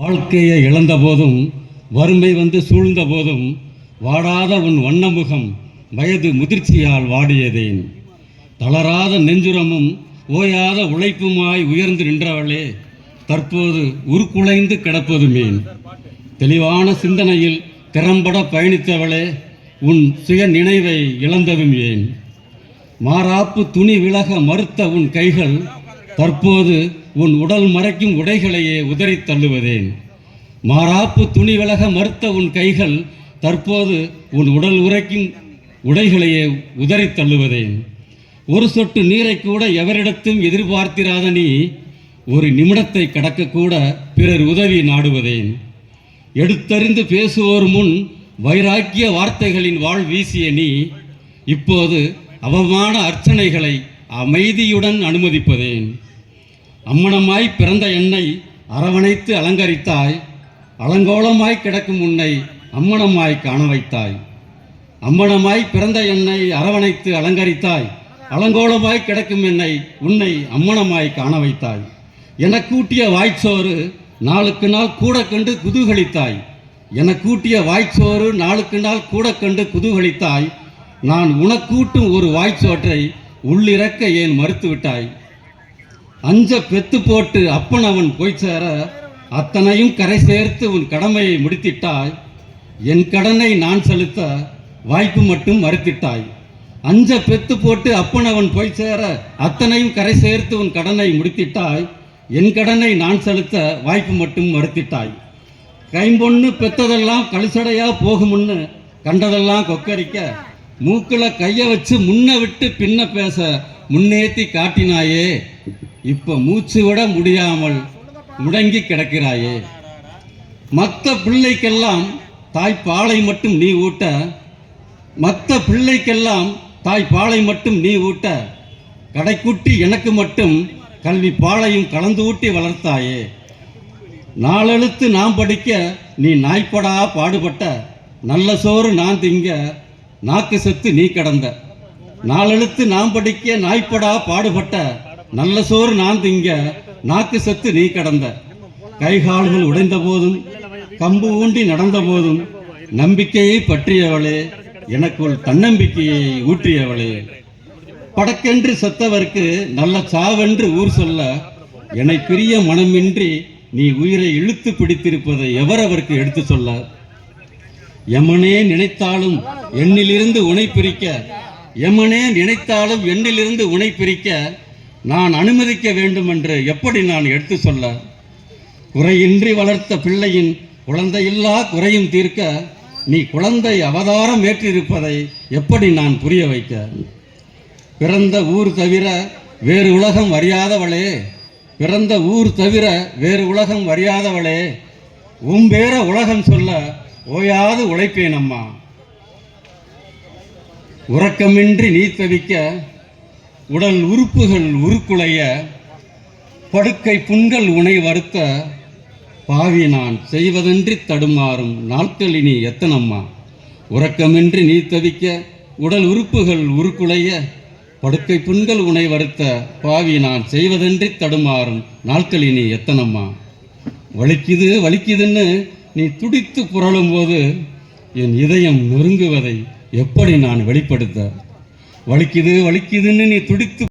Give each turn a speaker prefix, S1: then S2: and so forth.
S1: வாழ்க்கையை இழந்த போதும் வறுமை வந்து சூழ்ந்த போதும் வாடாத உன் வண்ணமுகம் வயது முதிர்ச்சியால் வாடியதேன். தளராத நெஞ்சுரமும் ஓயாத உழைப்புமாய் உயர்ந்து நின்றவளே, தற்போது உருக்குலைந்து கிடப்பதுமேன். தெளிவான சிந்தனையில் திறம்பட பயணித்தவளே, உன் சுய நினைவை இழந்ததும் ஏன்? மாறாப்பு துணி விலக மறுத்த உன் கைகள் தற்போது உன் உடல் மறைக்கும் உடைகளையே உதறி தள்ளுவதேன். மாறாப்பு துணி விலக மறுத்த உன் கைகள் தற்போது உன் உடல் உரைக்கும் உடைகளையே உதறி தள்ளுவதேன். ஒரு சொட்டு நீரை கூட எவரிடத்தும் எதிர்பார்த்திராத நீ ஒரு நிமிடத்தை கடக்கக்கூட பிறர் உதவி நாடுவதேன். எடுத்தறிந்து பேசுவோர் முன் வைராக்கிய வார்த்தைகளின் வாழ் வீசிய நீ இப்போது அவமான அர்ச்சனைகளை அமைதியுடன் அனுமதிப்பதேன். அம்மணமாய் பிறந்த என்னை அரவணைத்து அலங்கரித்தாய், அலங்கோலமாய் கிடக்கும் உன்னை அம்மணமாய் காண வைத்தாய். அம்மணமாய் பிறந்த என்னை அரவணைத்து அலங்கரித்தாய், அலங்கோலமாய் கிடக்கும் உன்னை அம்மணமாய் காண வைத்தாய். எனக்கூட்டிய வாய்ச்சோறு நாளுக்கு நாள் கூட கண்டு குதூகலித்தாய். எனக்கூட்டிய வாய்ச்சோறு நாளுக்கு நாள் கூட கண்டு குதூகலித்தாய். நான் உனக்கூட்டும் ஒரு வாய்ச்சோற்றை உள்ளிறக்க ஏன் மறுத்துவிட்டாய்? அஞ்ச பெத்து போட்டு அப்பன் அவன் போய் சேர அத்தனையும் கரை சேர்த்து உன் கடமையை முடித்திட்டாய். என் கடனை நான் செலுத்த வாய்ப்பு மட்டும் மறுத்திட்டாய். அஞ்ச பெத்து போட்டு அப்பன் அவன் போய் சேர அத்தனையும் கரை சேர்த்து உன் கடனை முடித்திட்டாய். என் கடனை நான் செலுத்த வாய்ப்பு மட்டும் மறுத்திட்டாய். கைம்பொண்ணு பெத்ததெல்லாம் கழுசடையா போகுமுன்னு கண்டதெல்லாம் கொக்கரிக்க மூக்கில் கையை வச்சு முன்ன விட்டு பின்ன பேச முன்னேற்றி காட்டினாயே, இப்போ மூச்சு விட முடியாமல் முடங்கி கிடக்கிறாயே. மற்ற பிள்ளைக்கெல்லாம் தாய்ப்பாலை மட்டும் நீ ஊட்ட, மற்ற பிள்ளைக்கெல்லாம் தாய்ப்பாலை மட்டும் நீ ஊட்ட, கடைக்குட்டி எனக்கு மட்டும் கல்வி பாலையும் கலந்து ஊட்டி வளர்த்தாயே. நாளெழுத்து நாம் படிக்க நீ நாய்ப்படா பாடுபட்ட, நல்ல சோறு நான் திங்க நாக்கு செத்து நீ கடந்த. நாளெழுத்து நாம் படிக்க நாய்ப்படா பாடுபட்ட, நல்ல சோறு நான் திங்க நாக்கு செத்து நீ கடந்த. கைகால்கள் உடைந்த போதும் கம்பு ஊண்டி நடந்த போதும் நம்பிக்கையை பற்றியவளே, எனக்குள் தன்னம்பிக்கையை ஊற்றியவளே. படக்கென்று செத்தவர்க்கு நல்ல சாவென்று ஊர் சொல்ல, என்னை பிரிய மனமின்றி நீ உயிரை இழுத்து பிடித்திருப்பதை எவரவருக்கு எடுத்து சொல்ல? எமனே நினைத்தாலும் எண்ணிலிருந்து உனை பிரிக்க, எமனே நினைத்தாலும் எண்ணிலிருந்து உனை பிரிக்க நான் அனுமதிக்க வேண்டும் என்று எப்படி நான் எடுத்து சொல்ல? குறையின்றி வளர்த்த பிள்ளையின் குழந்தையில்லா குறையும் தீர்க்க நீ குழந்தை அவதாரம் ஏற்றிருப்பதை எப்படி நான் புரிய வைக்க? பிறந்த ஊர் தவிர வேறு உலகம் அறியாதவளே, பிறந்த ஊர் தவிர வேறு உலகம் அறியாதவளே, உம்பேற உலகம் சொல்ல ஓயாது உழைப்பேன் அம்மா. உறக்கமின்றி நீ தவிக்க, உடல் உறுப்புகள் உருக்குலைய, படுக்கை புண்கள் உனை வருத்த, பாவி நான் செய்வதன்றி தடுமாறும் நாட்கள் இனி எத்தனம்மா. உறக்கமின்றி நீ தவிக்க, உடல் உறுப்புகள் உருக்குலைய, படுக்கை புண்கள் உனை வருத்த, பாவி நான் செய்வதன்றி தடுமாறும் நாட்கள் இனி எத்தனம்மா. வலிக்குது வலிக்குதுன்னு நீ துடித்து புரளும் போது என் இதயம் நொறுங்குவதை எப்படி நான் வெளிப்படுத்த? வலிக்குது வலிக்குதுன்னு நீ துடித்து